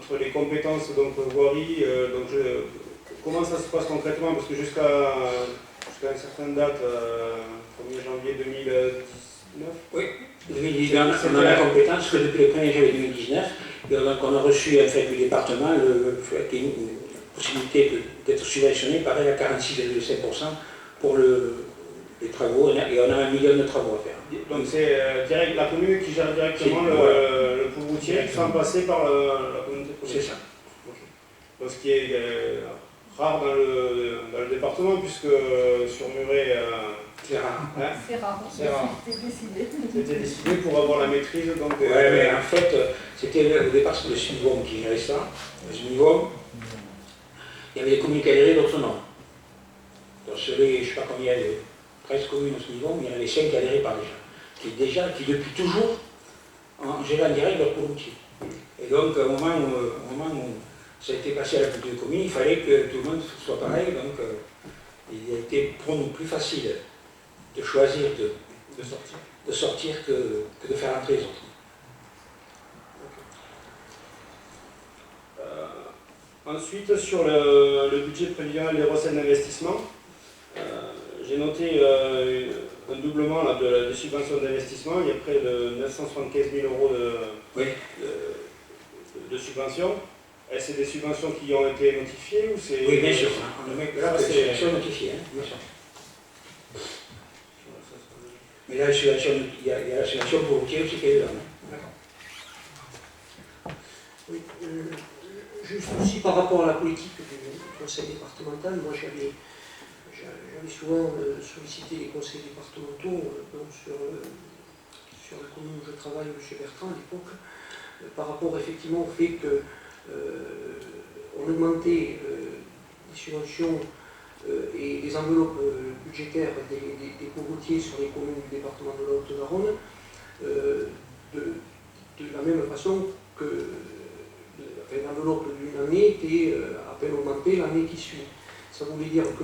entre les compétences donc voirie, comment ça se passe concrètement? Parce que jusqu'à une certaine date, 1er janvier 2019. Oui, 2019, on a la compétence que depuis le 1er janvier 2019, donc on a reçu en fait, du département une possibilité d'être subventionné pareil à 46,5% pour les travaux, et on a 1 million de travaux à faire. Donc c'est la commune qui gère directement le coût routier sans passer par la communauté de communes. C'est ça. Okay. Donc ce qui est rare dans le département, puisque sur Muret, c'est rare. Hein, c'est rare. C'était décidé. C'était décidé pour avoir la maîtrise. Donc, oui, mais en fait, c'était au départ le Sunivom qui gérait ça. Le Sunivom, il y avait des communes qui adhéraient, d'autres non. Donc sur les, je ne sais pas combien, 13 communes au Sunivom, il y en avait 5 qui adhéraient pas déjà. Qui depuis toujours géraient en direct leur coût routier. Et donc, au moment où ça a été passé à la communauté de communes, il fallait que tout le monde soit pareil. Donc, il a été pour nous plus facile de choisir de sortir que de faire entrer les autres. Ensuite, sur le budget prévisionnel des recettes d'investissement, j'ai noté un doublement là, des subventions d'investissement. Il y a près de 975 000 € de subventions. Est-ce que c'est des subventions qui ont été notifiées ou c'est... Oui, bien sûr. Là, c'est des subventions notifiées, hein, bien sûr. Mais là, il y a la subvention pour routier aussi qui est dedans. D'accord. Oui, juste aussi par rapport à la politique du conseil départemental, moi j'avais souvent sollicité les conseils départementaux sur la commune où je travaille, M. Bertrand à l'époque, par rapport effectivement au fait que on augmentait les subventions et les enveloppes budgétaires des coûts routiers sur les communes du département de la Haute-Garonne de la même façon que l'enveloppe d'une année était à peine augmentée l'année qui suit. Ça voulait dire que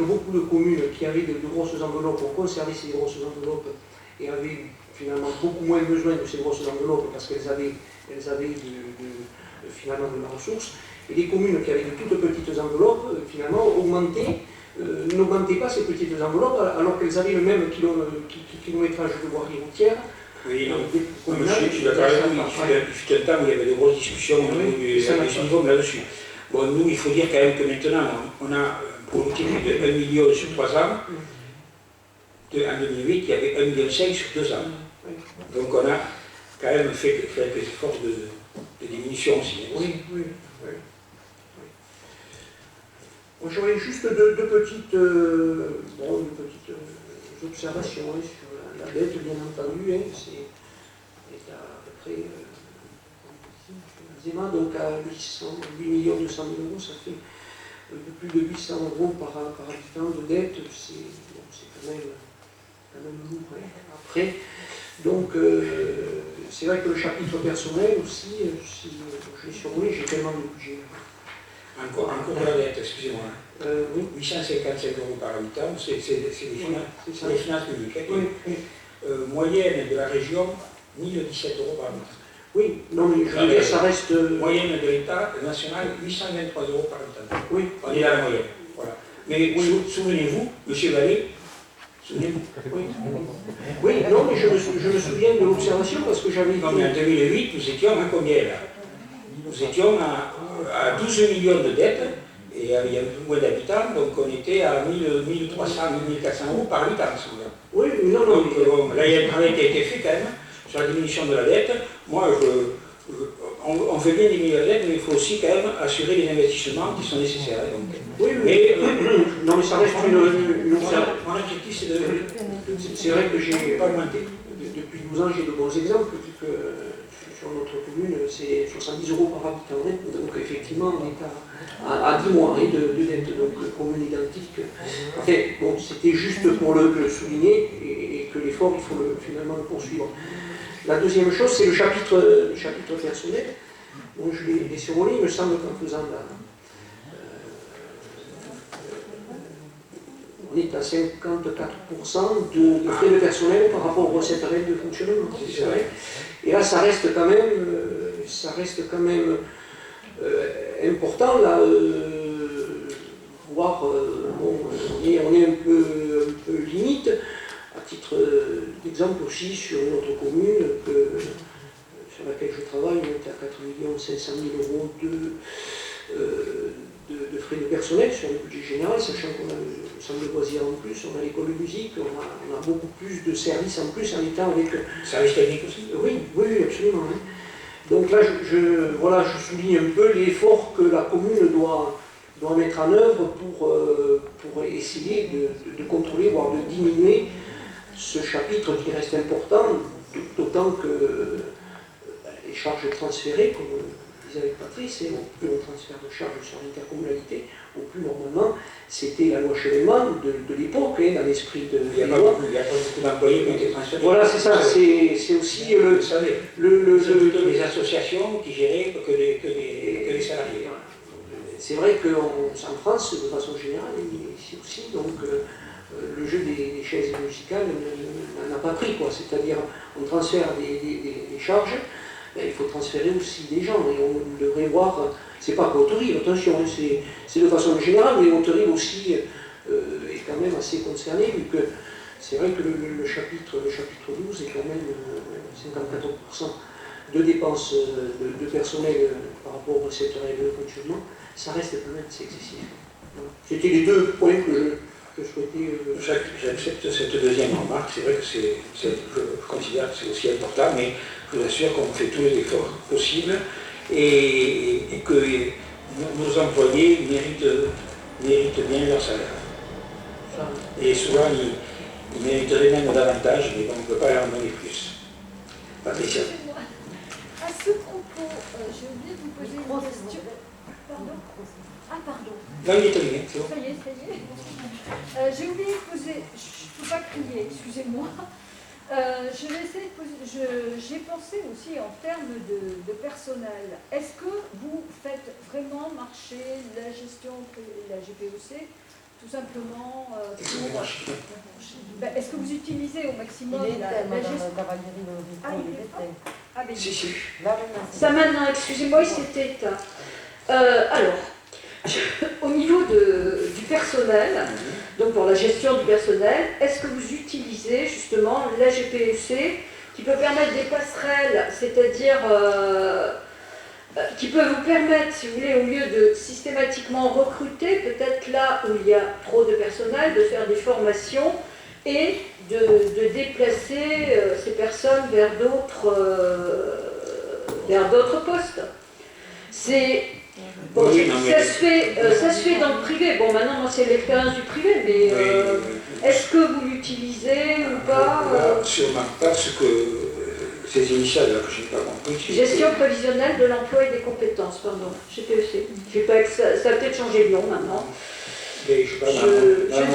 beaucoup de communes qui avaient de grosses enveloppes ont conservé ces grosses enveloppes et avaient finalement beaucoup moins besoin de ces grosses enveloppes parce qu'elles avaient finalement de la ressource. Et les communes qui avaient de toutes petites enveloppes, finalement, n'augmentaient pas ces petites enveloppes alors qu'elles avaient le même kilométrage de voirie routière. Oui, non, je suis d'accord avec vous, il fut un temps où il y avait de grosses discussions au niveau là-dessus. Bon, nous, il faut dire quand même que maintenant, on a pour routier de 1 million sur 3 ans. En 2008, il y avait 1,5 million sur 2 ans. Donc on a quand même fait quelques efforts de diminution aussi. Oui. Bon, j'aurais juste deux petites observations sur la dette, bien entendu. C'est à peu près, donc à 8 200 000 €, ça fait plus de 800 € par habitant de dette. C'est quand même lourd. Après, donc c'est vrai que le chapitre personnel aussi, si je l'ai survolé, j'ai tellement de budget. Encore la dette, excusez-moi. Oui. 855 € par habitant, c'est les finances publiques. Oui. Moyenne de la région, 1017 € par habitant. Oui, non mais je veux dire, ça reste... Moyenne de l'État national, 823 € par habitant. Oui. On est dans la moyenne. Voilà. Mais souvenez-vous, M. Vallée, souvenez-vous. Oui, non, mais je me souviens de l'observation parce que j'avais... Non, mais en 2008, nous étions à combien là? Nous étions à 12 millions de dettes, et il y avait moins d'habitants, donc on était à 1300, 1400 € par habitant, souvent. Oui, non. Donc là, il y a un travail qui a été fait quand même sur la diminution de la dette. Moi, on veut bien diminuer la dette, mais il faut aussi quand même assurer les investissements qui sont nécessaires. Donc. Oui, mais non, mais ça reste une observation. Mon objectif, c'est de... C'est vrai que j'ai pas augmenter. Depuis 12 ans, j'ai de bons exemples, puisque sur notre commune, c'est 70 € par habitant. Donc effectivement, on est à 10 mois de dette, donc commune identique. Enfin, bon, c'était juste pour le souligner, et que l'effort, il faut finalement le poursuivre. La deuxième chose, c'est le chapitre personnel. Donc je l'ai survolé, il me semble qu'en faisant on est à 54% de frais de personnel par rapport aux recettes réelles de fonctionnement. C'est vrai. Et là, ça reste quand même, ça reste quand même important là, voire bon, on est un peu limite. À titre d'exemple aussi sur notre commune sur laquelle je travaille, on était à 4 500 000 € de frais de personnel sur le budget général, sachant qu'on a le centre de loisirs en plus, on a l'école de musique, on a beaucoup plus de services en plus en étant avec... Service technique aussi? Oui, absolument. Hein. Donc là, voilà, je souligne un peu l'effort que la commune doit mettre en œuvre pour essayer de contrôler, voire de diminuer ce chapitre qui reste important, d'autant que les charges transférées, comme disait avec Patrice, au plus on transfère de charges sur l'intercommunalité, au plus normalement, c'était la loi Chevènement de l'époque, dans l'esprit de... Il n'y a pas beaucoup d'employés qui ont été transférés. Voilà, c'est ça, c'est aussi c'est plutôt les associations qui géraient que les salariés. C'est vrai qu'en France, de façon générale, et ici aussi, donc le jeu des chaises musicales n'en a pas pris, quoi. C'est-à-dire, on transfère des charges, ben, il faut transférer aussi des gens, et on devrait voir, c'est pas qu'Autorive, attention, hein, c'est de façon générale, mais Autorive aussi est quand même assez concerné, vu que c'est vrai que le chapitre 12 est quand même 54% de dépenses de personnel par rapport à cette règle de fonctionnement, ça reste quand même assez excessif. Voilà. C'était les deux points que je souhaitais... J'accepte cette deuxième remarque, c'est vrai que je considère que c'est aussi important, mais je vous assure qu'on fait tous les efforts possibles et que nos employés méritent bien leur salaire. Et souvent, ils mériteraient même davantage, mais on ne peut pas leur en donner plus. Patricia. À ce propos, j'ai oublié de vous poser une question. Pardon? Ah, pardon. Non, il est terminé, c'est bon. Ça y est. J'ai oublié de poser. Je ne peux pas crier, excusez-moi. Je vais essayer de poser. J'ai pensé aussi en termes de personnel. Est-ce que vous faites vraiment marcher la gestion, la GPEC, tout simplement pour... Est-ce que vous utilisez au maximum la gestion? Ah, mais Si. ça maintenant, excusez-moi, il s'était éteint. Alors, au niveau du personnel, donc pour la gestion du personnel, est-ce que vous utilisez justement la GPEC qui peut permettre des passerelles, c'est-à-dire qui peut vous permettre, si vous voulez, au lieu de systématiquement recruter, peut-être là où il y a trop de personnel, de faire des formations et de déplacer ces personnes vers d'autres postes. C'est... Bon, Oui, ça se fait dans le privé. Bon, maintenant, moi, c'est l'expérience du privé, mais est-ce que vous l'utilisez ou pas Sûrement pas ce que ces initiales-là que je n'ai pas compris. Gestion prévisionnelle de l'emploi et des compétences, pardon, GPEC. Ça a peut-être changé de nom maintenant. Mais Je ne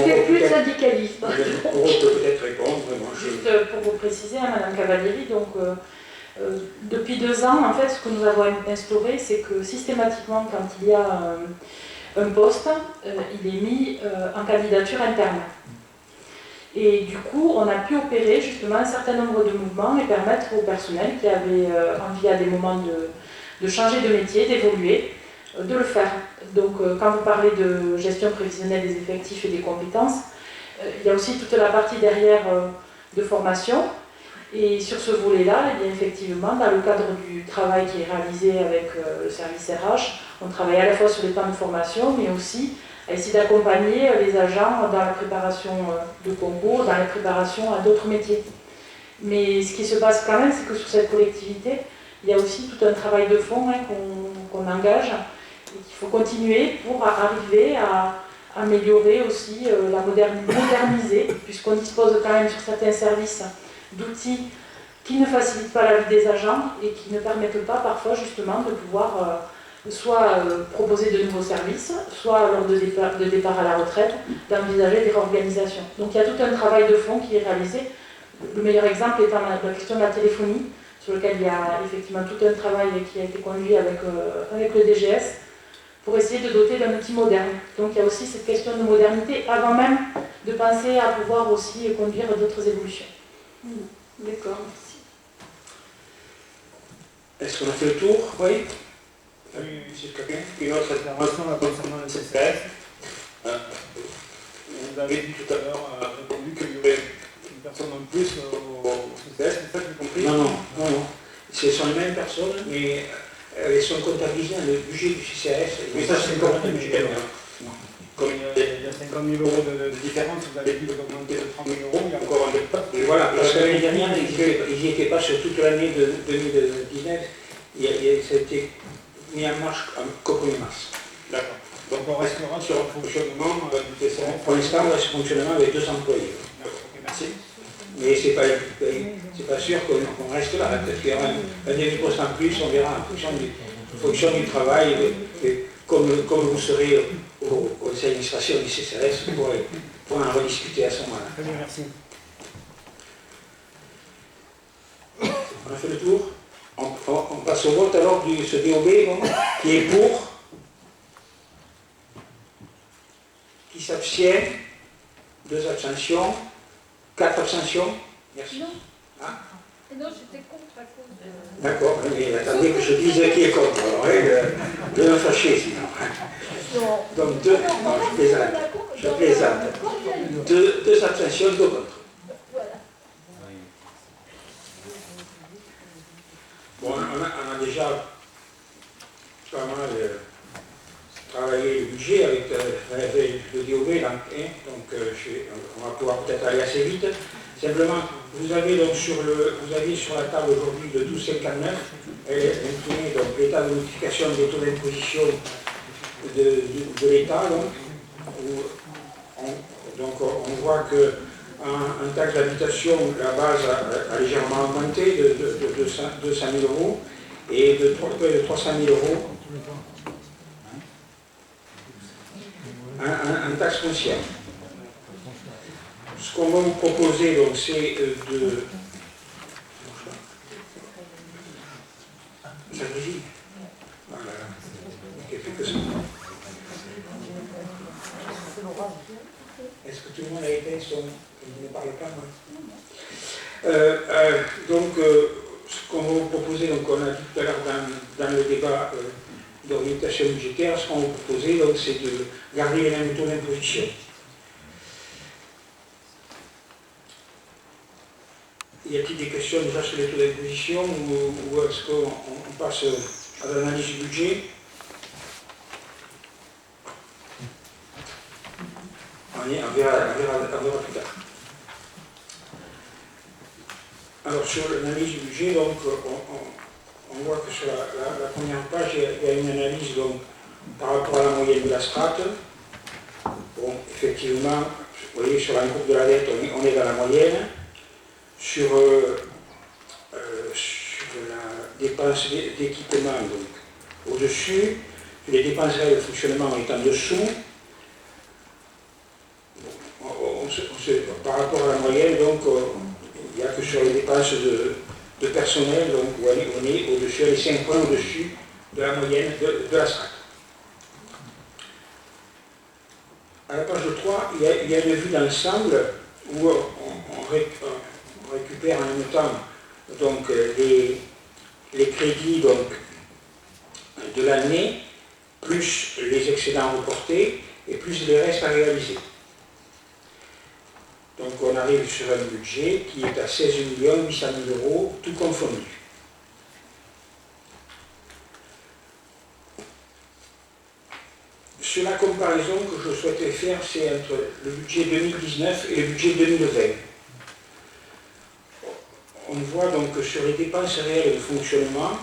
fais plus de syndicalisme. On peut peut-être répondre. Juste pour vous préciser, hein, Madame Cavalieri, donc depuis 2 ans, en fait, ce que nous avons instauré, c'est que systématiquement, quand il y a un poste, il est mis en candidature interne. Et du coup, on a pu opérer justement un certain nombre de mouvements et permettre au personnel qui avait envie à des moments de changer de métier, d'évoluer, de le faire. Donc, quand vous parlez de gestion prévisionnelle des effectifs et des compétences, il y a aussi toute la partie derrière de formation. Et sur ce volet-là, eh bien, effectivement, dans le cadre du travail qui est réalisé avec le service RH, on travaille à la fois sur les plans de formation, mais aussi à essayer d'accompagner les agents dans la préparation de concours, dans la préparation à d'autres métiers. Mais ce qui se passe quand même, c'est que sur cette collectivité, il y a aussi tout un travail de fond qu'on engage et qu'il faut continuer pour arriver à améliorer aussi moderniser, puisqu'on dispose quand même sur certains services d'outils qui ne facilitent pas la vie des agents et qui ne permettent pas parfois justement de pouvoir soit proposer de nouveaux services, soit lors de départ à la retraite, d'envisager des réorganisations. Donc il y a tout un travail de fond qui est réalisé. Le meilleur exemple étant la question de la téléphonie, sur lequel il y a effectivement tout un travail qui a été conduit avec le DGS pour essayer de doter d'un outil moderne. Donc il y a aussi cette question de modernité avant même de penser à pouvoir aussi conduire d'autres évolutions. D'accord, merci. Est-ce qu'on a fait le tour? Oui. Monsieur Coquin, une autre intervention là, concernant le CCAS. Vous avez dit tout à l'heure, répondu qu'il y aurait une personne en plus au CCAS, c'est ça que j'ai compris? Non, non, non, non. Ce sont les mêmes personnes, mais elles sont comptabilisées dans le budget du CCAS. Mais ça, c'est encore un budget. Comme il y a 50 000 euros de différence, vous avez dit d'augmenter de 30 000 euros, il y a encore un départ. Et voilà, parce que l'année dernière, ils n'y étaient pas sur toute l'année de 2019. Ça a été mis en marche qu'au 1er mars. D'accord. Donc on restera sur un fonctionnement du TCF. Pour l'instant, on reste fonctionnement avec 2 employés. D'accord, ok, merci. Mais ce n'est pas sûr qu'on reste là. Peut-être qu'il y aura un demi-poste en plus, on verra en fonction du travail. Et comme vous serez au conseil d'administration du CCRS, pour en rediscuter à ce moment-là. Très bien, merci. On a fait le tour. On passe au vote alors de ce DOB, bon, qui est pour, qui s'abstient, 2 abstentions, 4 abstentions. Merci. Non. Ah. Et non, j'étais contre à cause de... D'accord, mais attendez que je dise qui est contre. Alors, de me fâcher sinon. Non. Donc 2, non, je plaisante. Je plaisante. 2 abstentions, 2 contre. Voilà. Bon, on a déjà pas mal travaillé le budget avec le DOB, donc on va pouvoir peut-être aller assez vite. Simplement, vous avez sur la table aujourd'hui le 12,59, elle est imprimée, donc l'état de notification des taux d'imposition de l'État. Donc on voit que en taxe d'habitation, la base a légèrement augmenté de 200 000 euros et de 300 000 euros en taxe foncière. Ce qu'on va vous proposer, donc, c'est de... Ça grésille. Voilà. Quelques secondes. Est-ce que tout le monde a éteint son... Il ne parle pas, moi. Donc, ce qu'on va vous proposer, donc on a dit tout à l'heure dans le débat d'orientation budgétaire, ce qu'on va vous proposer, donc, c'est de garder les mêmes taux d'imposition. Y a-t-il des questions déjà sur les taux d'imposition ou est-ce qu'on passe à l'analyse du budget? On verra plus tard. Alors sur l'analyse du budget, donc, on voit que sur la première page, il y a une analyse donc, par rapport à la moyenne de la strate. Bon, effectivement, vous voyez, sur la courbe de la dette, on est dans la moyenne. Sur la dépense d'équipement, donc au-dessus, les dépenses réelles de fonctionnement est en dessous. Par rapport à la moyenne, donc, il n'y a que sur les dépenses de personnel, donc, où on est au-dessus, les 5 points au-dessus de la moyenne de la strate. À la page 3, il y a une vue d'ensemble où on récupère en même temps donc, les crédits donc, de l'année, plus les excédents reportés et plus les restes à réaliser. Donc on arrive sur un budget qui est à 16 800 000 euros, tout confondu. Sur la comparaison que je souhaitais faire, c'est entre le budget 2019 et le budget 2020. On voit donc que sur les dépenses réelles de fonctionnement,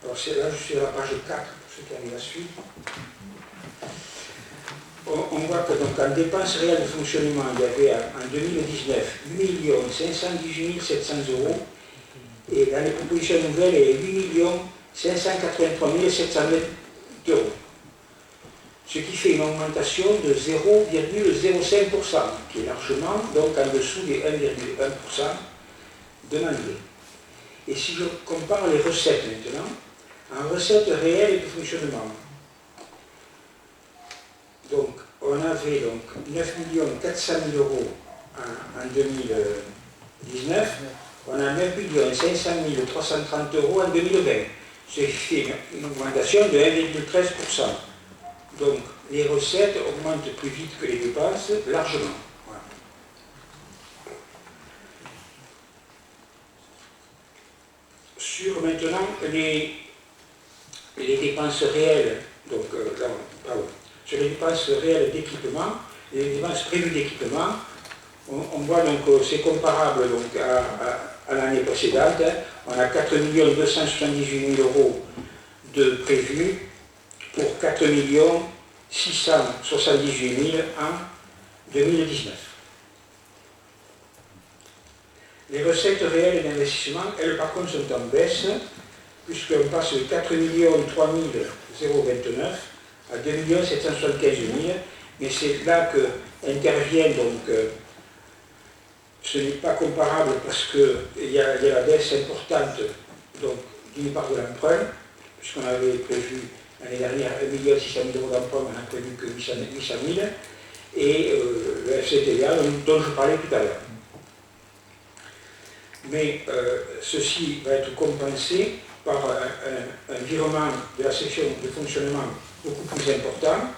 alors là je suis à la page 4, pour ceux qui arrivent à suivre, on voit que donc en dépenses réelles de fonctionnement, il y avait en 2019 8 518 700 euros, et dans les propositions nouvelles, il y a 8 583 700 euros. Ce qui fait une augmentation de 0,05%, qui est largement donc en dessous des 1,1% demandés. Et si je compare les recettes maintenant, en recettes réelles de fonctionnement, donc on avait donc 9 400 000 euros en 2019, on a même pu dire 500 330 € en 2020. C'est une augmentation de 1,13%. Donc les recettes augmentent plus vite que les dépenses, largement. Voilà. Sur maintenant les dépenses réelles, donc sur les dépenses réelles d'équipement, les dépenses prévues d'équipement, on voit donc que c'est comparable donc, à l'année précédente. On a 4 278 000 € de prévus pour 4 678 000 en 2019. Les recettes réelles d'investissement, elles par contre sont en baisse, puisqu'on passe de 4 003 029 à 2 775 000, mais c'est là que intervient donc, ce n'est pas comparable parce qu'il y a la baisse importante, donc d'une part de l'emprunt, puisqu'on avait prévu l'année dernière 1 600 000 € d'emprunt, on n'a prévu que 800 000, et le FCTVA dont je parlais tout à l'heure. Mais ceci va être compensé par un virement de la section de fonctionnement beaucoup plus important.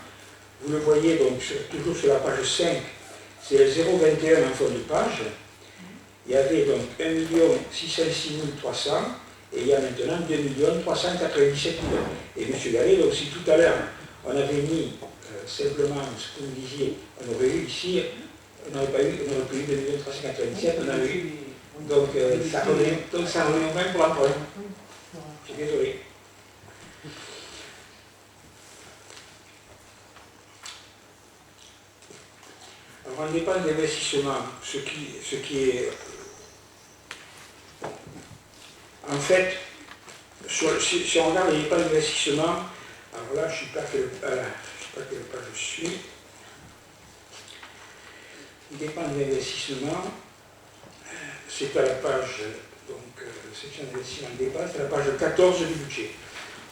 Vous le voyez donc toujours sur la page 5, c'est le 0,21 en fond de page. Il y avait donc 1 606 300 et il y a maintenant 2 397 000. Et M. Gallet, donc si tout à l'heure on avait mis simplement ce que vous disiez, on aurait eu ici, on n'aurait pas eu, on aurait pu eu 2 397, on avait eu. Donc ça revient au même pour l'emprunt. Je suis désolé. Alors en dépense d'investissement, ce qui est en fait, si on regarde les dépenses d'investissement, alors là je ne sais pas quelle page je suis. Les dépenses d'investissement, c'est à la page, donc section d'investissement de dépenses, c'est à la page 14 du budget.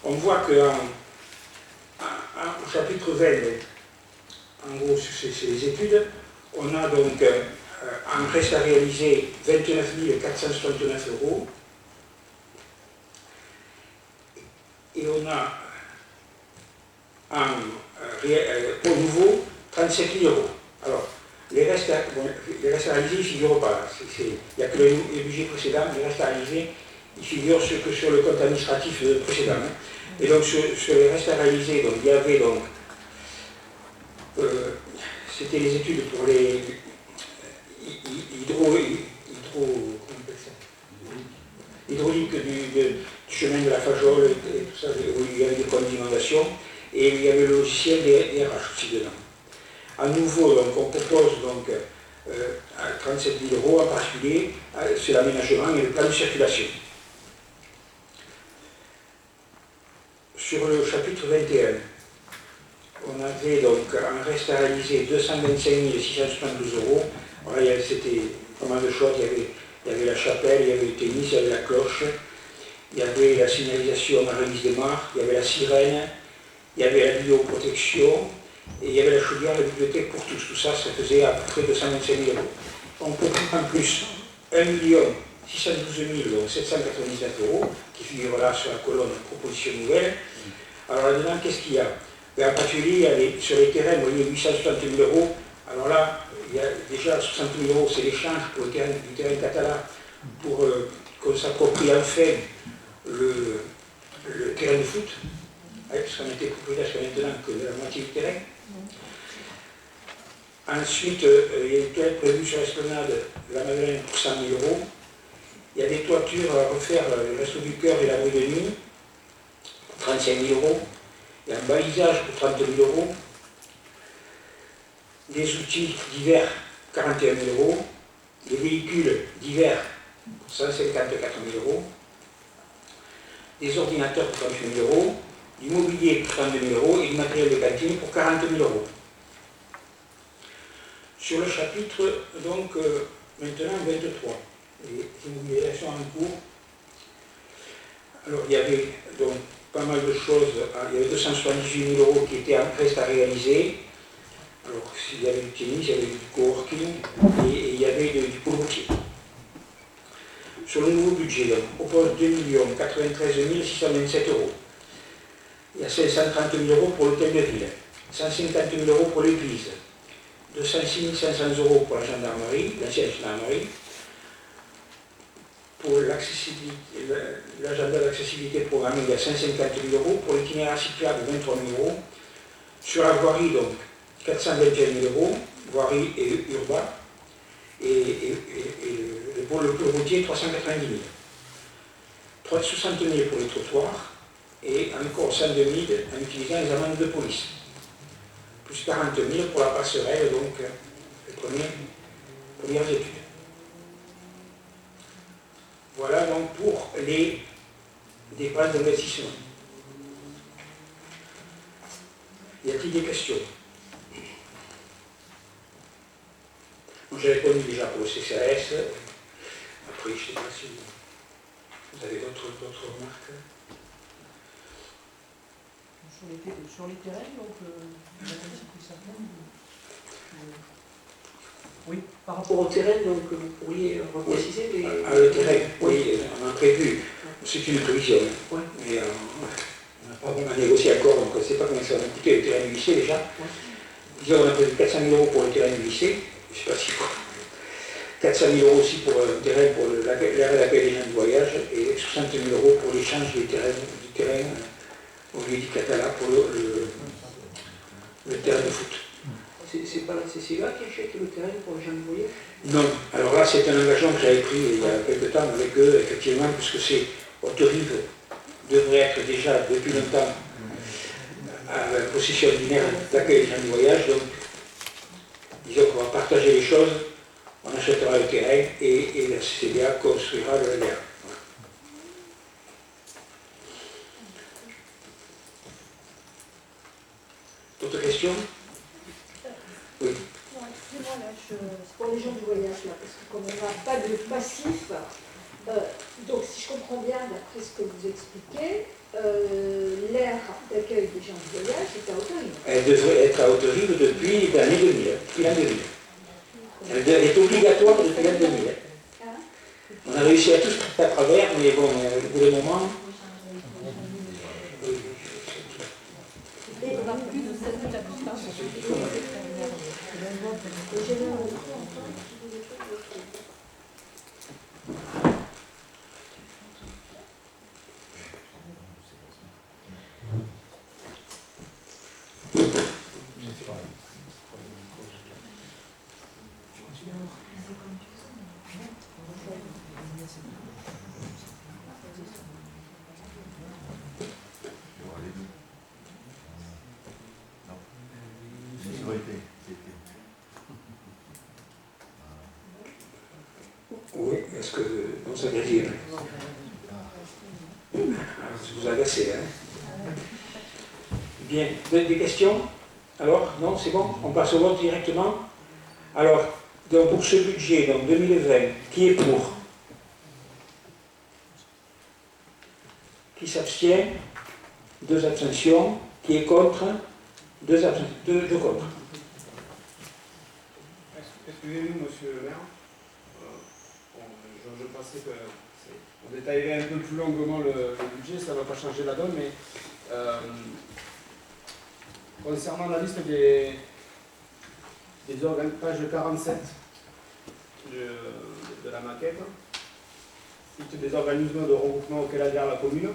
On voit qu'au chapitre 20, en gros, c'est les études, on a donc un reste à réaliser 29 469 €, et on a pour nouveau 37 000 €. Alors, les restes à réaliser, ils ne figurent pas. Il n'y a que les budgets précédents, les restes à réaliser, ils figurent que sur le compte administratif précédent. Et donc, sur les restes à réaliser, donc, il y avait donc, c'était les études pour les hydrauliques du chemin de la Fajole et tout ça, où il y avait des points d'inondation, et il y avait le logiciel des RH aussi dedans. À nouveau, donc, on propose donc, à 37 000 € en particulier, c'est l'aménagement et le plan de circulation. Sur le chapitre 21, on avait donc un reste à réaliser 225 672 €. Voilà, c'était pas mal de choses. Il y avait la chapelle, il y avait le tennis, il y avait la cloche, il y avait la signalisation à remise des marques, il y avait la sirène, il y avait la vidéoprotection, et il y avait la chaudière, la bibliothèque pour tous. Tout ça, ça faisait à peu près 225 000 €. On peut en plus 1 612 799 € qui figure là sur la colonne proposition nouvelle. Alors là-dedans, qu'est-ce qu'il y a? En particulier, sur les terrains, vous voyez 860 000 €. Alors là, il y a déjà 60 000 €, c'est l'échange pour le terrain du terrain catalan pour qu'on s'approprie enfin le terrain de foot, parce qu'on était propriétaire jusqu'à maintenant que de la moitié du terrain. Ensuite, il y a une toilette prévue sur l'esplanade de la Madeleine pour 100 000 €. Il y a des toitures à refaire, le Resto du Cœur et l'abri de nuit, pour 35 000 €. Il y a un balisage pour 30 000 €. Des outils divers, 41 000 €. Des véhicules divers, pour 154 000 €. Des ordinateurs pour 38 000 €. Du mobilier pour 32 000 € et du matériel de cantine pour 40 000 €. Sur le chapitre, donc, maintenant 23, les immobilisations en cours. Alors, il y avait donc pas mal de choses. Il y avait 278 000 € qui étaient en reste à réaliser. Alors, il y avait du tennis, il y avait du coworking et il y avait du pôle routier. sur le nouveau budget, donc, on propose 2 93 627 euros. Il y a 530 000 euros pour l'hôtel de ville, 150 000 euros pour l'église, 206 500 euros pour la gendarmerie, l'ancienne gendarmerie. Pour l'agenda d'accessibilité programmé, il y a 150 000 euros. Pour l'itinéraire cyclable, 23 000 euros. Sur la voirie, donc, 421 000 euros, voirie et urbain. Et pour le routier, 390 000. 360 000 pour les trottoirs et encore 102 000 en utilisant les amendes de police. Plus 40 000 pour la passerelle, donc les premières études. Voilà donc pour les dépenses d'investissement. Y a-t-il des questions? J'ai répondu déjà pour le CCAS. Après, je ne sais pas si vous avez d'autres remarques. Sur les terrains, donc, vous avez un petit peu certaines. Oui, par rapport Au terrain, donc vous pourriez repréciser les... Le terrain, oui, on a prévu. C'est une prévision. Ouais. Mais on n'a pas vraiment négocié encore, donc on ne sait pas combien ça va coûter le terrain du lycée déjà. Ouais. Disons, on a prévu 400 000 euros pour le terrain du lycée. Je ne sais pas si quoi. 400 000 euros aussi pour un terrain pour l'arrêt d'accueil des gens de voyage et 60 000 euros pour l'échange du terrain au lieu du Catala pour le terrain de foot. C'est pas la CCA qui achète le terrain pour les gens de voyage? Non, alors là c'est un engagement que j'avais pris il y a quelque temps avec eux, effectivement, puisque c'est Haute-Rive devrait être déjà depuis longtemps à la possession d'une aire d'accueil des gens du voyage, donc disons qu'on va partager les choses, on achètera le terrain et la CCDA construira le lien. D'autres questions? Oui. Non, excusez-moi, là, c'est pour les gens du voyage, là, parce que comme on n'a pas de passif, donc si je comprends bien, d'après ce que vous expliquez, l'aire d'accueil des gens du voyage est à Haute-Rive. Elle devrait être à Haute-Rive depuis l'année 2000, depuis l'an 2000. Elle est obligatoire depuis l'an 2000. On a réussi à tout à travers, mais bon, pour le moment... Et on n'a plus de cette habitants. Oui, est-ce que vous savez dire? Vous agacez, hein? Bien, des questions? Alors, non, c'est bon? On passe au vote directement? Alors, donc pour ce budget, donc 2020, qui est pour? Qui s'abstient? 2 abstentions. Qui est contre? 2 abstentions. 2 contre. Excusez-nous, monsieur le maire. Je pensais qu'on détaillerait un peu plus longuement le budget, ça ne va pas changer la donne, mais concernant la liste des organes, page 47 de la maquette, liste des organismes de regroupement auxquels adhère la commune.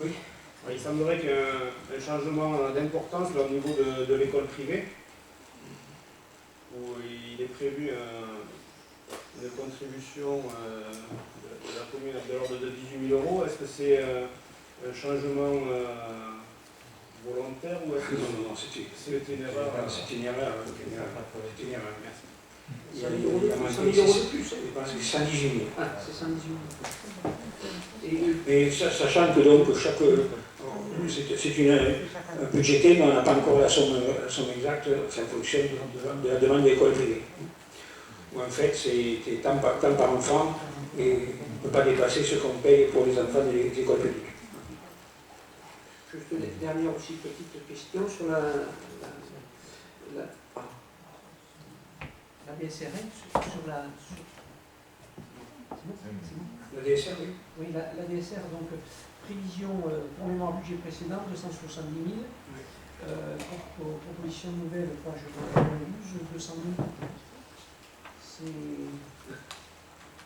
Oui. Il semblerait qu'il y ait un changement d'importance au niveau de l'école privée, où il est prévu une contribution de la commune de l'ordre de 18 000 euros. Est-ce que c'est un changement volontaire ou est-ce que Non, c'est une erreur? C'est une erreur. C'est une erreur, merci. Il y a 100 000 euros de plus. Je pense que c'est 118 000. Ah, c'est 118 000. Mais sachant que donc c'est une budgété, mais on n'a pas encore la somme exacte, c'est en fonction de la demande de l'école privée. Où en fait c'est tant par enfant et on ne peut pas dépasser ce qu'on paye pour les enfants des écoles publiques. Juste une dernière aussi petite question sur la DSRN, sur la... La DSR, oui. Oui, la DSR, donc prévision pour mémoire budget précédent, 270 000. Proposition nouvelle, page 12, 200 000. C'est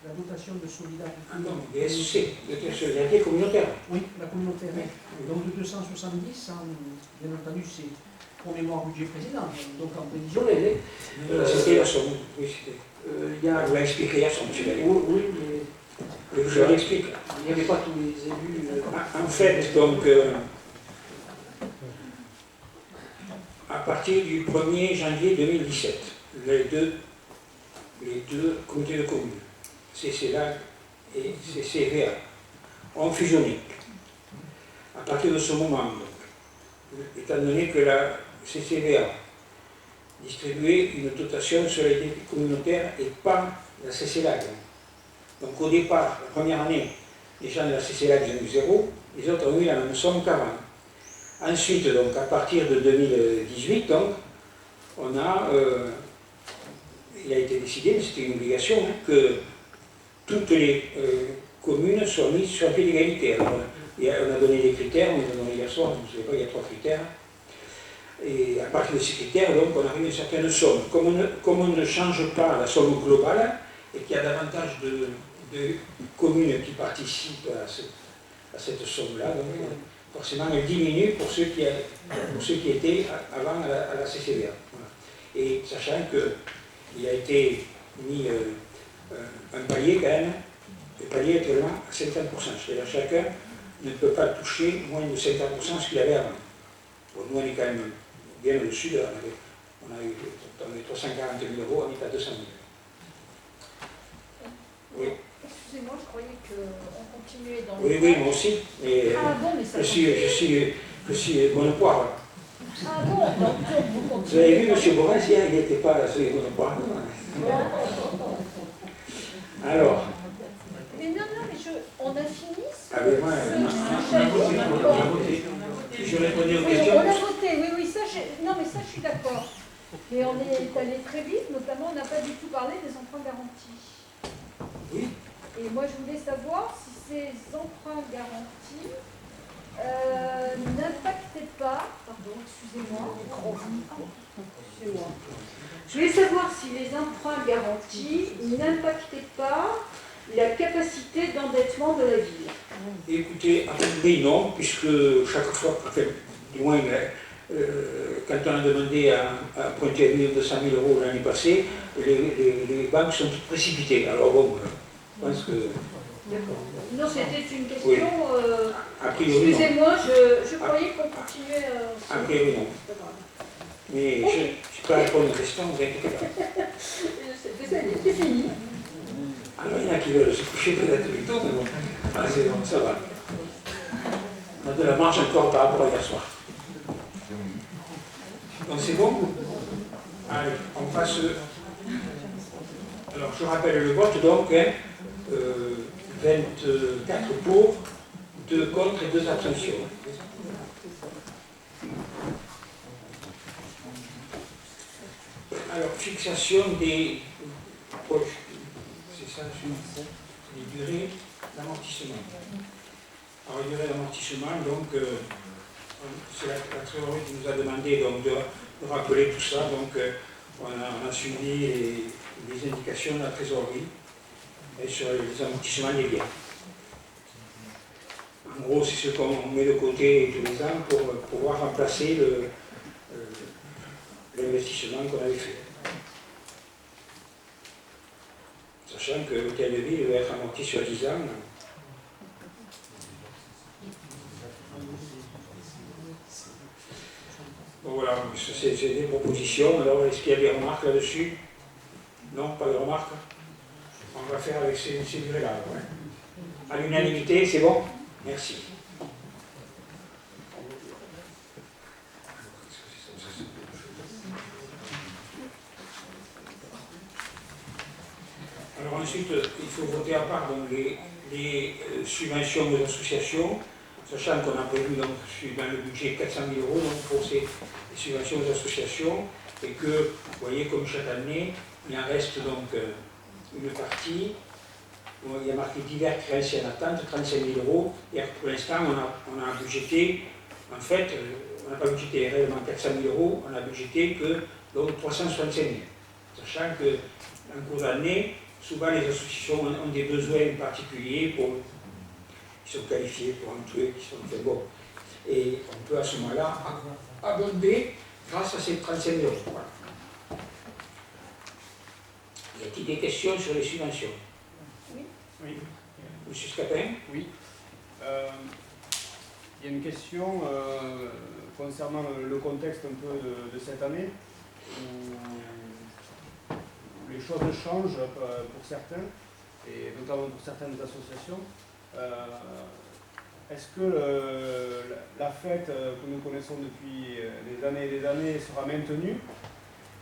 la dotation de solidarité. Ah non, DSC, la solidarité communautaire. Oui, la communautaire. Donc de 270, bien entendu, c'est pour mémoire budget précédent, donc en prévisionnel. C'était la somme, oui, c'était. Vous l'avez expliqué hier, son monsieur Gallet. Oui, mais Je l'explique. il n'y avait pas tous les élus. En fait, donc, à partir du 1er janvier 2017, les deux comités de communes, CCLAG et CCVA, ont fusionné. À partir de ce moment, donc, étant donné que la CCVA distribuait une dotation sur les communautaires et pas la CCLAG. Donc au départ, la première année, les gens de la CCLAG ont eu 0, les autres ont eu la même somme qu'avant. Ensuite, donc, à partir de 2018, donc, il a été décidé, mais c'était une obligation, que toutes les communes soient mises sur un pied d'égalité. Alors, on a donné des critères, on les a donnés hier soir, vous ne savez pas, il y a 3 critères. Et à partir de ces critères, donc, on arrive à une certaine somme. Comme on ne change pas la somme globale, et qu'il y a davantage de communes qui participent à cette somme-là, donc forcément elle diminue pour ceux qui étaient avant à la CCVA. Voilà. Et sachant qu'il a été mis un palier quand même, le palier est actuellement à 50%, c'est-à-dire chacun ne peut pas toucher moins de 50% de ce qu'il avait avant. Bon, nous on est quand même bien au-dessus, on a eu 340 000 €, on est à 200 000. Oui. Excusez-moi, je croyais qu'on continuait dans Oui, le oui, moi aussi. Mais Ah bon, mais ça je suis monopoire. Ah bon, donc vous Vous continuez. avez vu, M. Borès, hier, il n'était pas sur les monopoires. Alors, Mais non, mais on a fini ce avec moi, je répondais aux Oui, questions. on a voté, oui, ça, non, mais ça, je suis d'accord. Mais on est allé très vite, notamment, on n'a pas du tout parlé des emprunts garantis. Oui. Et moi, je voulais savoir si ces emprunts garantis n'impactaient pas, pardon, excusez-moi, je voulais savoir si les emprunts garantis n'impactaient pas la capacité d'endettement de la ville. Écoutez, à peu près non, puisque chaque fois, enfin, du moins, quand on a demandé à emprunter 1 200 000 € l'année passée, les banques sont toutes précipitées. Alors bon, je pense que... Non, c'était une question... Oui. A priori, non. Excusez-moi, je croyais qu'on continuait... A priori, non. Mais je ne suis pas à répondre aux questions, ne vous inquiétez pas. C'est fini. Alors, il y en a qui veulent se coucher peut-être plus tôt, mais bon, ah, c'est bon, ça va. On a de la marge encore par rapport à hier soir. Donc c'est bon? Allez, on passe... Alors, je rappelle le vote, donc, 24 pour, 2 contre et 2 abstentions. Alors, fixation des... C'est ça, les durées d'amortissement. Alors, les durées d'amortissement, donc, c'est la trésorerie qui nous a demandé donc, de rappeler tout ça. Donc, on a suivi les indications de la trésorerie et sur les amortissements des biens. En gros, c'est ce qu'on met de côté tous les ans pour pouvoir remplacer l'investissement qu'on avait fait. Sachant que l'hôtel de ville va être amorti sur 10 ans. Bon voilà, c'est des propositions. Alors, est-ce qu'il y a des remarques là-dessus? Non, pas de remarques. On va faire avec ces durées-là. Ouais. À l'unanimité, c'est bon? Merci. Alors ensuite, il faut voter à part donc, les subventions aux associations, sachant qu'on a prévu donc, dans le budget 400 000 euros donc, pour ces subventions aux associations, et que, vous voyez, comme chaque année, il en reste donc une partie. Bon, il y a marqué divers créanciers en attente, 35 000 euros, et pour l'instant, on a budgété, en fait, on n'a pas budgété réellement 400 000 euros, on a budgété que donc 365 000. Sachant qu'en cours d'année, souvent les associations ont des besoins particuliers qui sont qualifiés pour un truc, qui sont fait bon. Et on peut à ce moment-là abonder grâce à ces 35 000 euros. Voilà. Y a-t-il des questions sur les subventions? Oui. Monsieur Scapin? Oui. Il y a une question concernant le contexte un peu de cette année, où les choses changent pour certains, et notamment pour certaines associations. Est-ce que la fête que nous connaissons depuis des années et des années sera maintenue?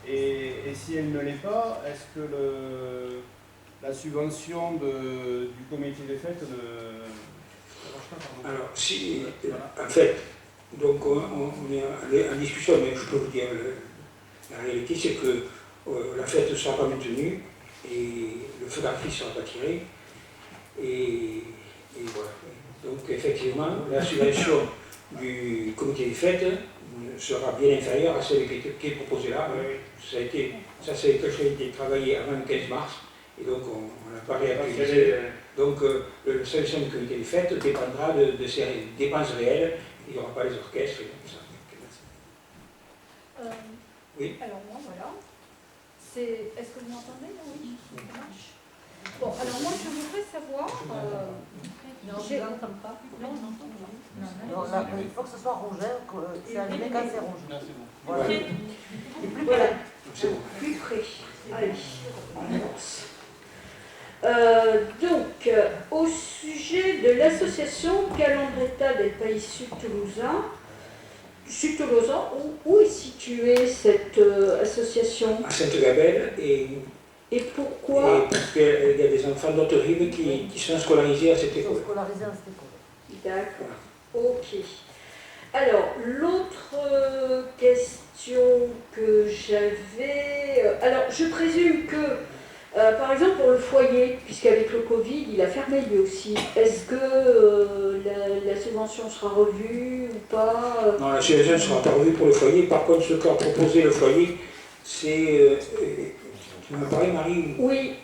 Et si elle ne l'est pas, est-ce que la subvention du comité des fêtes ne marche pas? Alors, si, en fait, donc on est en discussion, mais je peux vous dire, la réalité c'est que la fête ne sera pas maintenue et le feu d'artifice ne sera pas tiré. Et voilà. Donc effectivement, la subvention du comité des fêtes sera bien inférieure à celle qui est proposée là. Ça c'est quelque chose qui a été travaillé avant le 15 mars, et donc on n'a pas réactualisé. Donc la solution du comité des fêtes dépendra de ces dépenses réelles, il n'y aura pas les orchestres et tout ça. Oui. Alors moi, voilà. Est-ce que vous m'entendez? Oui, ça marche. Bon, alors moi, je voudrais savoir... Non, je n'entends pas. Non, on n'entend pas. Non, là, il faut que ce soit rouge, hein, c'est allumé quand c'est rouge. Là, c'est bon. Voilà. Et plus voilà. C'est bon. Plus près. Allez, on avance. Donc, au sujet de l'association Calandretta del Pays Sud-Toulousain, où est située cette association? À Sainte-Gabelle, Et pourquoi? parce qu'il y a des enfants d'autres rives qui sont scolarisés à cette Ils sont école. scolarisés à cette école. D'accord, ok. Alors, l'autre question que j'avais... alors, je présume que, par exemple, pour le foyer, puisqu'avec le Covid, il a fermé lui aussi, est-ce que la subvention sera revue ou pas? Non, la subvention ne sera pas revue pour le foyer. Par contre, ce qu'a proposé le foyer, c'est... tu m'as parlé, Marie? Oui.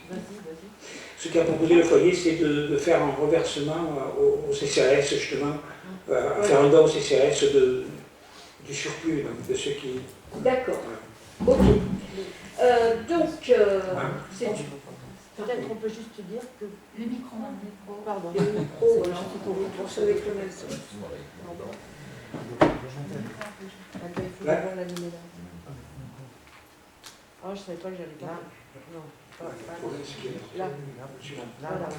Ce qu'a proposé le foyer, c'est de faire un reversement au CCRS, justement, faire un don au CCRS du surplus, donc, de ceux qui... D'accord. Ok. Donc, c'est... Peut-être on peut juste dire que... Le micro. Pardon. Le micro, voilà, pour ceux avec le même son. Il faut d'abord l'animer là. Ah, je ne savais pas que j'allais là. Non. Là. Voilà.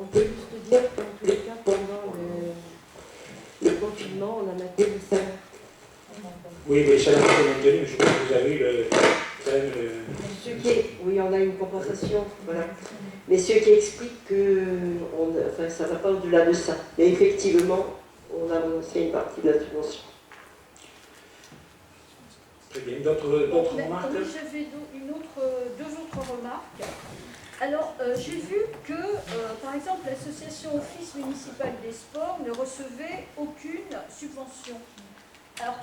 On peut juste dire qu'en tous les cas, pendant le confinement, on a maintenu le salaire. Oui, mais ça n'a pas été maintenu, je crois que vous avez Oui, on a une compensation, voilà. Mais ce qui explique que ça ne va pas au-delà de ça. Mais effectivement, on a renoncé à une partie de la subvention. Très bien. D'autres remarques? Oui, j'avais deux autres remarques. Alors, j'ai vu que, par exemple, l'association Office municipal des sports ne recevait aucune subvention. Alors,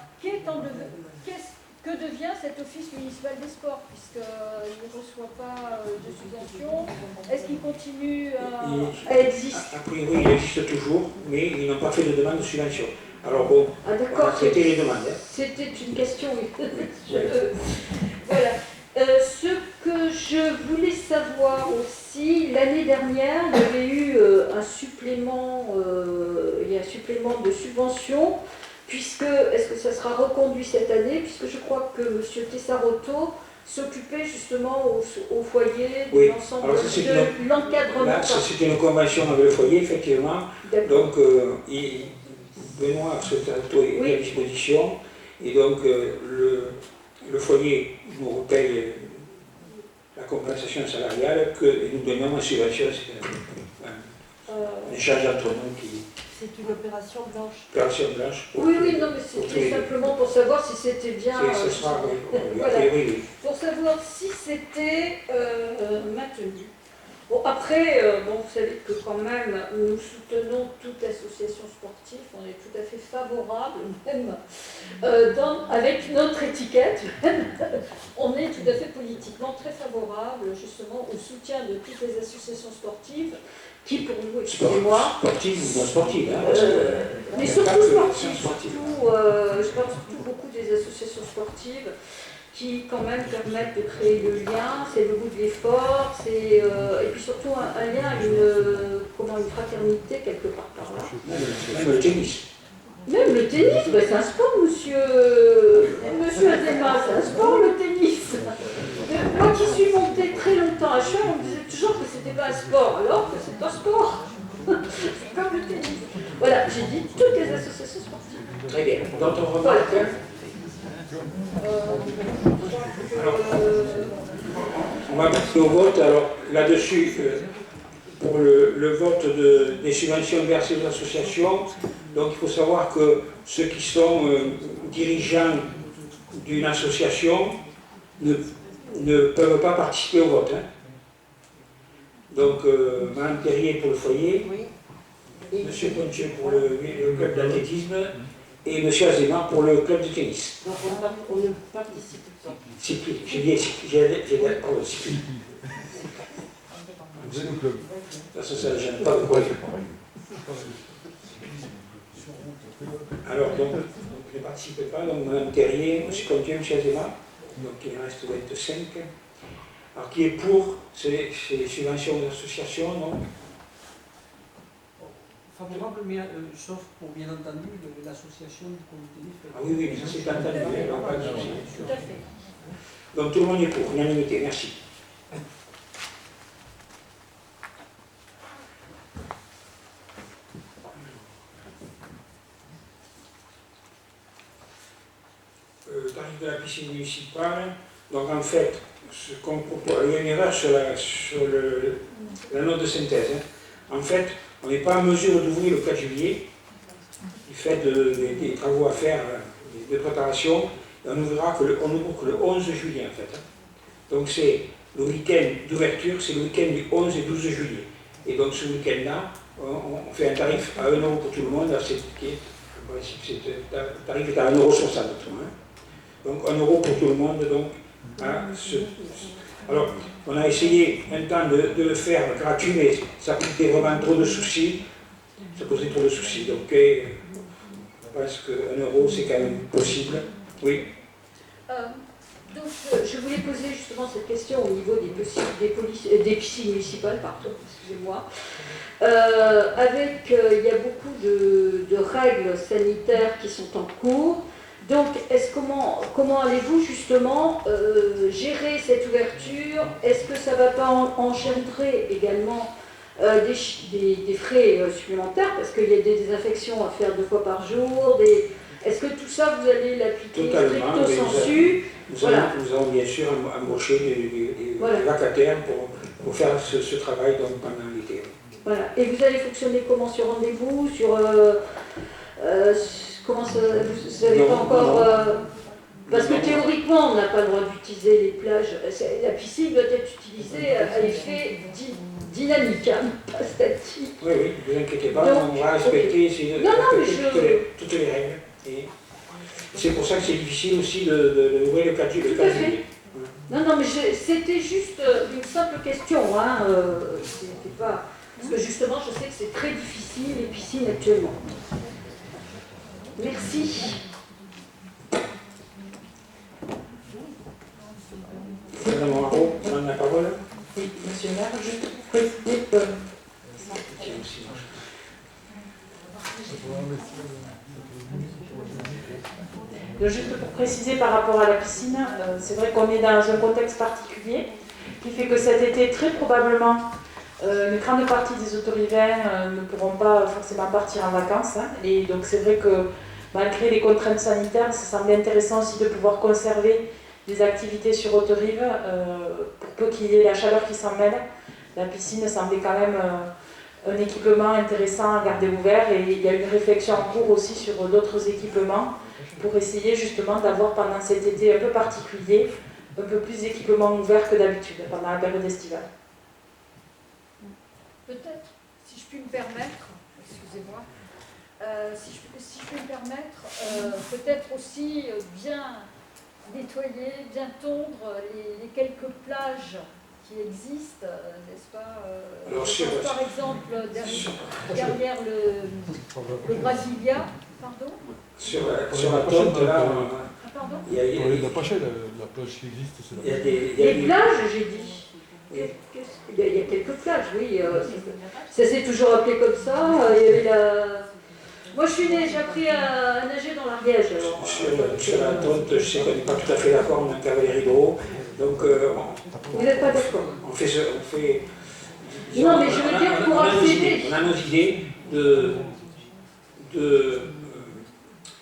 que devient cet Office municipal des sports, puisqu'il ne reçoit pas de subvention? Est-ce qu'il continue à exister? A priori, il existe toujours, mais ils n'ont pas fait de demande de subvention. Alors bon, Ah, on d'accord, a traité les demandes. c'était une question, oui. Voilà. Ce que je voulais savoir aussi, l'année dernière, il y avait eu un supplément de subvention, est-ce que ça sera reconduit cette année, puisque je crois que M. Tessarotto s'occupait justement au foyer de l'ensemble de l'encadrement. Là, c'est une convention avec le foyer, effectivement. Donc, Benoît Tessarotto est à disposition, et donc le foyer nous repaye la compensation salariale que nous donnons en subvention. C'est un échange entre nous qui... C'est une opération blanche. Opération blanche. Oui, oui, non, mais c'était simplement pour savoir si c'était bien. Ce sera, Voilà. oui. Pour savoir si c'était maintenu. Bon, après, bon, vous savez que quand même, nous soutenons toute association sportive, on est tout à fait favorable, même avec notre étiquette, on est tout à fait politiquement très favorable justement au soutien de toutes les associations sportives qui, pour nous, excusez-moi, Sportive ou non sportive, hein, mais surtout sportives, surtout, je parle surtout beaucoup des associations sportives qui quand même permettent de créer le lien, c'est le goût de l'effort, et puis surtout un lien, une fraternité quelque part par là. même le tennis. Même le tennis, ben c'est un sport, monsieur Azema, c'est un sport le tennis. Moi qui suis montée très longtemps à cheval, on me disait toujours que c'était pas un sport, alors que c'est un sport. C'est comme le tennis. Voilà, j'ai dit toutes les associations sportives. Très bien. D'autres remarques? Alors, on va passer au vote. Alors là-dessus, pour le vote des subventions versées aux associations, donc il faut savoir que ceux qui sont dirigeants d'une association ne peuvent pas participer au vote. Hein. Donc, Mme Terrier pour le foyer, M. Pontieux pour le club d'athlétisme et M. Azema pour le club de tennis. Donc on ne participe pas. Cyclisme, j'ai dit cyclisme. Ça ne gêne pas de quoi. Alors, donc, ne participez pas, donc Mme Terrier, M. Pontieux, M. Azema, donc il en reste 25. Alors, qui est pour ces subventions aux associations, non? Favorable, mais sauf pour bien entendu l'association du comité des fêtes. Ah oui, oui, mais ça c'est entendu, hein, pas de souci. Tout à fait. Donc tout le monde est pour, unanimité, merci. Tarif de la piscine municipale, donc en fait, ce qu'on propose, il y a une erreur sur la note de synthèse. Hein. En fait, on n'est pas en mesure d'ouvrir le 4 juillet, du fait des travaux à faire, de préparation, et on n'ouvre que le 11 juillet en fait. Hein. Donc c'est le week-end d'ouverture, c'est le week-end du 11 et 12 juillet. Et donc ce week-end-là, on fait un tarif à 1 € pour tout le monde, le tarif est à 1,60 €. Hein. Donc 1 € pour tout le monde, donc alors, on a essayé un temps de le faire gratuit, mais ça coûtait vraiment trop de soucis. Ça posait trop de soucis. Donc, je pense que 1 € c'est quand même possible. Oui. Donc, je voulais poser justement cette question au niveau des piscines municipales, pardon, excusez-moi. Il y a beaucoup de règles sanitaires qui sont en cours. Donc, comment allez-vous justement gérer cette ouverture? Est-ce que ça ne va pas engendrer également des frais supplémentaires? Parce qu'il y a des désinfections à faire 2 fois par jour. Est-ce que tout ça, vous allez l'appliquer stricto sensu? Nous allons bien sûr embaucher des vacataires pour faire ce travail donc, pendant l'été. Voilà. Et vous allez fonctionner comment sur rendez-vous? Comment ça, vous ne savez pas encore parce que théoriquement, on n'a pas le droit d'utiliser les plages. La piscine doit être utilisée à effet dynamique, hein, pas statique. Oui, oui, ne vous inquiétez pas, donc, on va respecter toutes les règles. Et c'est pour ça que c'est difficile aussi d'ouvrir le 4 juillet. Non, mais c'était juste une simple question. Hein, c'était pas... Parce que justement, je sais que c'est très difficile les piscines actuellement. Merci. Madame Moreau, vous avez la parole. Oui, monsieur le maire, juste pour préciser que... Juste pour préciser par rapport à la piscine, c'est vrai qu'on est dans un contexte particulier qui fait que cet été, très probablement, une grande partie des autorivains ne pourront pas forcément partir en vacances. Hein, et donc c'est vrai que malgré les contraintes sanitaires, ça semblait intéressant aussi de pouvoir conserver des activités sur Autorive pour peu qu'il y ait la chaleur qui s'en mêle. La piscine semblait quand même un équipement intéressant à garder ouvert, et il y a une réflexion en cours aussi sur d'autres équipements pour essayer justement d'avoir pendant cet été un peu particulier un peu plus d'équipements ouverts que d'habitude pendant la période estivale. Peut-être, si je puis me permettre, excusez-moi, si je puis me permettre, peut-être aussi bien nettoyer, bien tondre les quelques plages qui existent, n'est-ce pas Alors, je pense par exemple derrière le Brasilia, pardon. Sur la tente, là, Pardon. il y a, il y a- La plage qui existe, c'est il y a là. des... il y a Les des- plages, j'ai dit. Il y a quelques plages, oui. Ça s'est toujours appelé comme ça. Il y avait Moi, je suis née, j'ai appris à nager dans l'Ariège. Sur la tente, je sais qu'on n'est pas tout à fait d'accord, on a un cavalier d'eau. Donc, Vous n'êtes pas d'accord? on fait Non, mais je veux dire pour accéder. On a nos idées de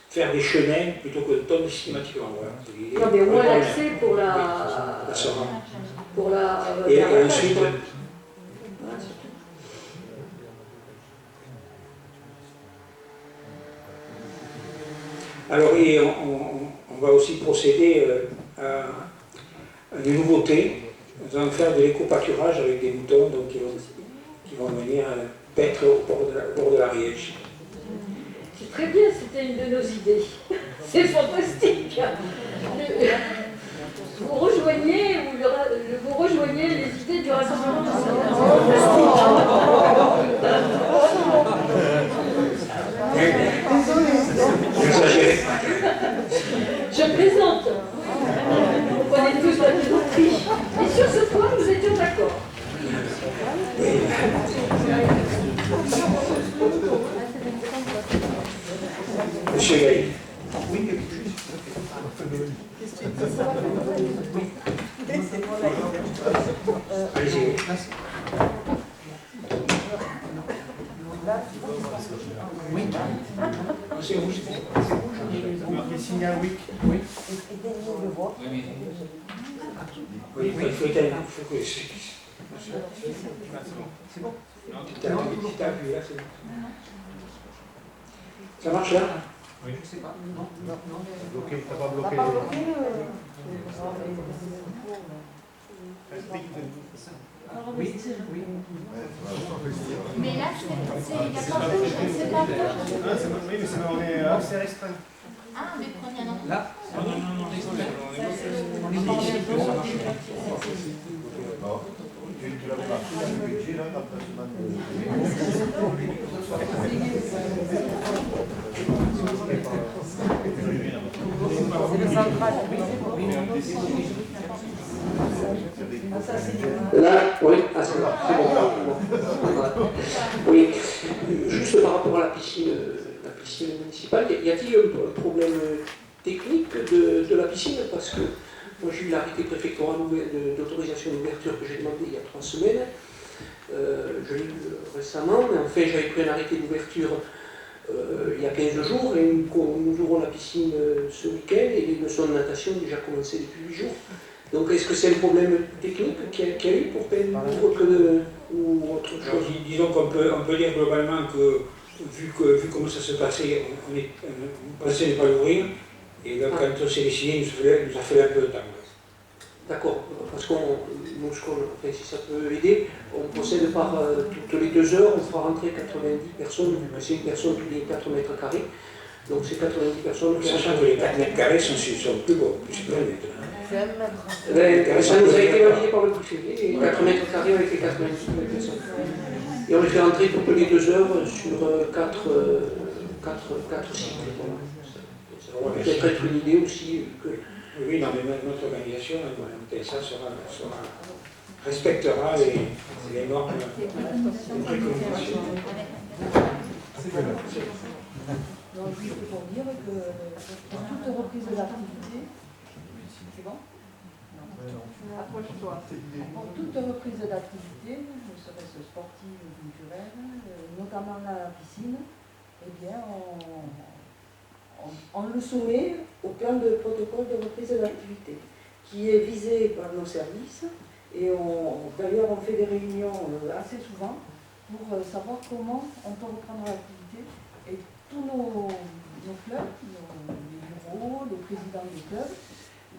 faire des chemins plutôt que de tondre systématiquement. Voilà. Non, mais au moins l'accès pour la. Ça sera. Pour la. Et ensuite, alors, et on va aussi procéder à des nouveautés. Nous allons faire de l'éco-pâturage avec des moutons donc, qui vont venir paître au bord de l'Ariège. C'est très bien, c'était une de nos idées. C'est fantastique. Vous rejoignez les idées du Rassemblement national. Exagéré. Je plaisante. On connaît tous la plaisanterie. Et sur ce point, nous étions d'accord. Monsieur Gaï. Allez-y. C'est rouge. Les signaux, oui. Oui, il faut éteindre. Il faut que... C'est bon. Petit appui, là, c'est bon. Ça marche là? Oui, je sais pas. Non. Bloqué, t'as pas bloqué. Oui, oui. Mais là, il n'y a pas de c'est pas Ah, c'est bon, oui, mais on est assez restreint. Ah, mais prenez un autre. Là? Non, on est ici. Ça marche pas. Tu l'as pas. Le budget, là, Là, oui, ah, c'est bon. Oui, juste par rapport à la piscine municipale, y a-t-il un problème technique de la piscine? Parce que moi j'ai eu l'arrêté préfectoral d'autorisation d'ouverture que j'ai demandé il y a 3 semaines. Je l'ai eu récemment, mais en fait j'avais pris un arrêté d'ouverture il y a 15 jours et nous ouvrons la piscine ce week-end et les leçons de natation ont déjà commencé depuis 8 jours. Donc est-ce que c'est un problème technique qu'il y a eu pour qu'elle ouvre ou autre chose? Alors, disons qu'on peut dire globalement que vu comment ça se passait, on pensait ne pas l'ouvrir, et donc quand on s'est décidé, il nous a fallu un peu de temps. D'accord, parce si ça peut aider, on procède par toutes les 2 heures, on fera rentrer 90 personnes, vu que c'est une personne tous les 4 mètres carrés. Donc c'est 90 personnes. Sachant que les 4 mètres carrés sont plus beaux, plus grands maintenant. Ça nous a été validé par le préfet, et 4 mètres carrés avec les 90 personnes. Et on les fait rentrer toutes les 2 heures sur 4 cycles. Ça va peut-être être une idée aussi que. Oui, non, mais notre organisation, ça respectera les normes de préconisation. Donc, juste pour dire que pour toute reprise de l'activité, c'est bon? Approche-toi. Pour toute reprise d'activité, ne serait-ce sportive ou culturelle, notamment la piscine, eh bien, on le soumet au plan de protocole de reprise d'activité, qui est visé par nos services. Et d'ailleurs, on fait des réunions assez souvent pour savoir comment on peut reprendre l'activité. Et tous nos clubs, les bureaux, les présidents des clubs,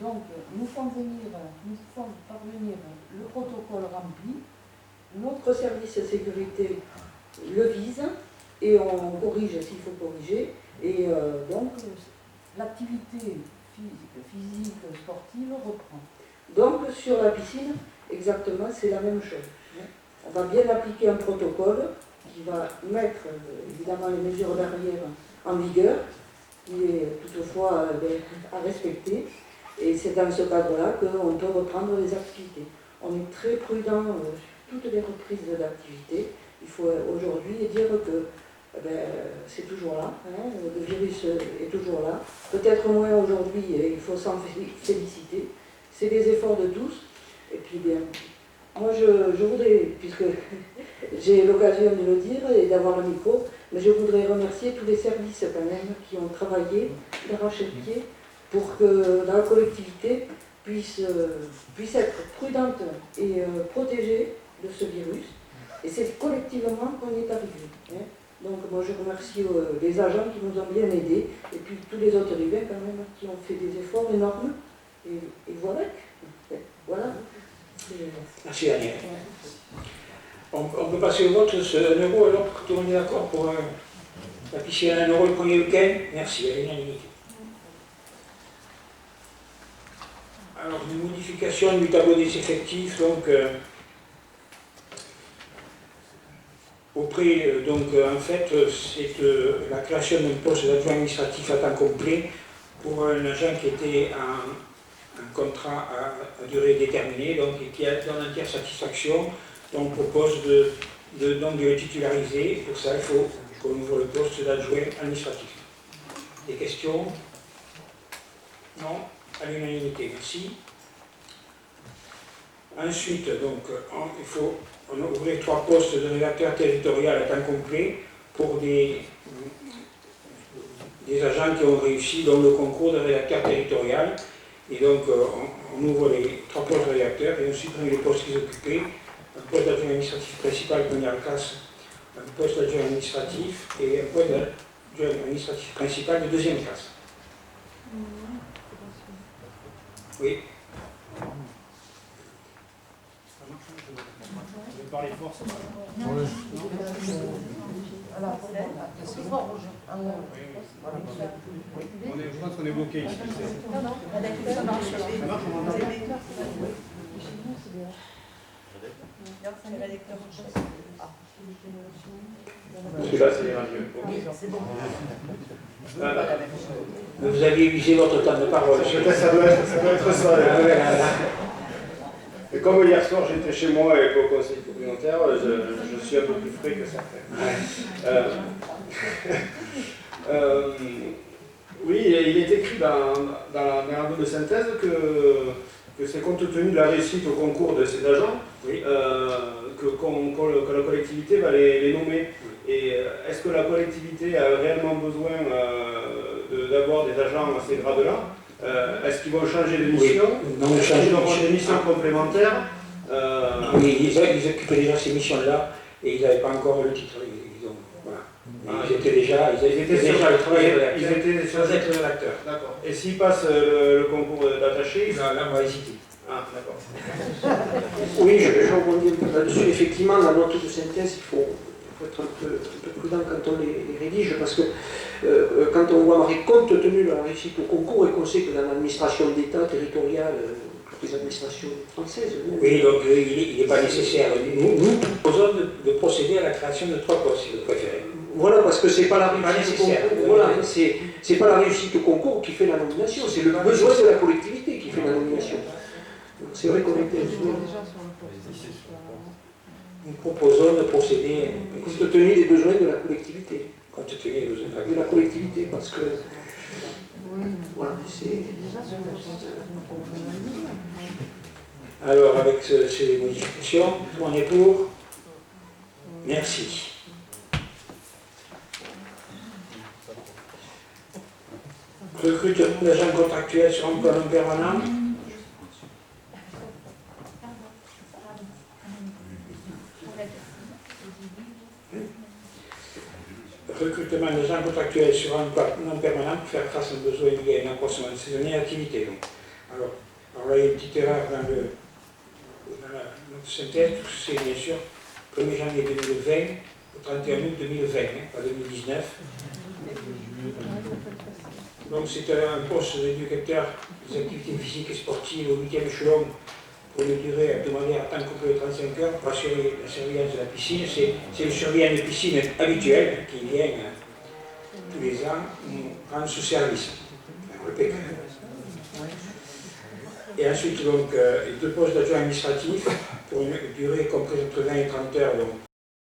donc nous font parvenir le protocole rempli. Notre service de sécurité le vise et on corrige s'il faut corriger. Et donc l'activité physique, sportive reprend. Donc sur la piscine, exactement, c'est la même chose. On va bien appliquer un protocole qui va mettre évidemment les mesures barrières en vigueur, qui est toutefois à respecter. Et c'est dans ce cadre-là qu'on peut reprendre les activités. On est très prudent sur toutes les reprises d'activité. Il faut aujourd'hui dire que c'est toujours là, hein, le virus est toujours là. Peut-être moins aujourd'hui, il faut s'en féliciter. C'est des efforts de tous. Et puis bien, moi je voudrais, puisque j'ai l'occasion de le dire et d'avoir le micro, mais je voudrais remercier tous les services quand même qui ont travaillé d'arrache-pied pour que la collectivité puisse être prudente et protégée de ce virus. Et c'est collectivement qu'on est arrivé. Hein. Donc moi je remercie les agents qui nous ont bien aidés, et puis tous les autres riverains quand même qui ont fait des efforts énormes. Et voilà. Voilà. Merci Daniel. On peut passer au vote, 1 euro alors, tout le monde est d'accord pour la piscine à 1 euro le premier week-end? Merci, à l'unanimité. Alors, une modification du tableau des effectifs, donc, en fait, c'est la création d'un poste d'adjoint administratif à temps complet pour un agent qui était un contrat à durée déterminée, donc, et qui donne entière satisfaction. Donc, on propose de le titulariser. Pour ça, il faut qu'on ouvre le poste d'adjoint administratif. Des questions? Non? À l'unanimité, merci. Ensuite, donc, il faut ouvrir 3 postes de rédacteur territorial à temps complet pour des agents qui ont réussi dans le concours de rédacteur territorial. Et donc, on ouvre les 3 postes de rédacteurs et on supprime les postes qu'ils occupaient. Un poste d'adjoint administratif principal, première classe, un poste d'adjoint administratif et un poste d'adjoint administratif principal de 2e classe. Oui. Je vais parler fort, ça va. Je pense qu'on est bloqué ici. Non, ça marche. Ça marche, on m'entend bien. Celui-là, c'est les radieux. Vous aviez usé votre temps de parole. Ça doit être ça. Et comme hier soir j'étais chez moi et au conseil communautaire, je suis un peu plus frais que certains. Oui, il est écrit dans la note de synthèse que c'est compte tenu de la réussite au concours de ces agents que la collectivité va les nommer. Et est-ce que la collectivité a réellement besoin d'avoir des agents à ces grades-là? Est-ce qu'ils vont changer de mission? Non, Est-ce qu'ils auront des missions complémentaires? Oui, ils occupaient déjà ces missions-là et ils n'avaient pas encore le titre. Ils étaient déjà le travail rédacteur. Ils étaient sur être rédacteur. D'accord. Et s'ils passent le concours d'attaché? Là, on va hésiter. Ah, d'accord. Oui, je rebondis un peu là-dessus. Effectivement, la note de synthèse, il faut être un peu prudent quand on les rédige, parce que quand on voit marqué compte tenu de la réussite au concours et qu'on sait que dans l'administration d'État territoriale, toutes les administrations françaises. Oui, donc il n'est pas nécessaire. Nous proposons de procéder à la création de 3 postes, si vous préférez. Voilà, parce que c'est pas la réussite au concours. Voilà, c'est pas la réussite au concours qui fait la nomination, c'est le besoin de la collectivité qui fait la nomination. C'est vrai qu'on était Nous proposons de procéder compte tenu des besoins de la collectivité. Compte tenu des besoins de la collectivité, parce que voilà, c'est. Alors, avec ces modifications, on est pour. Merci. Recrutement d'agents contractuels sur emploi non permanent. recrutement des gens contractuels sur un emploi non permanent pour faire face aux besoins liés à un accroissement saisonnier d'activité. Alors là, il y a une petite erreur dans notre synthèse, c'est bien sûr 1er janvier 2020 au 31 août 2020, pas 2019. Donc c'est un poste d'éducateur des activités physiques et sportives au 8e échelon pour une durée hebdomadaire à temps complet de 35 heures pour assurer la surveillance de la piscine. C'est le surveillant de piscine habituel qui vient tous les ans rendre ce service. On le paie quand même. Et ensuite, donc, 2 postes d'adjoint administratif pour une durée comprise entre 20 et 30 heures. Donc,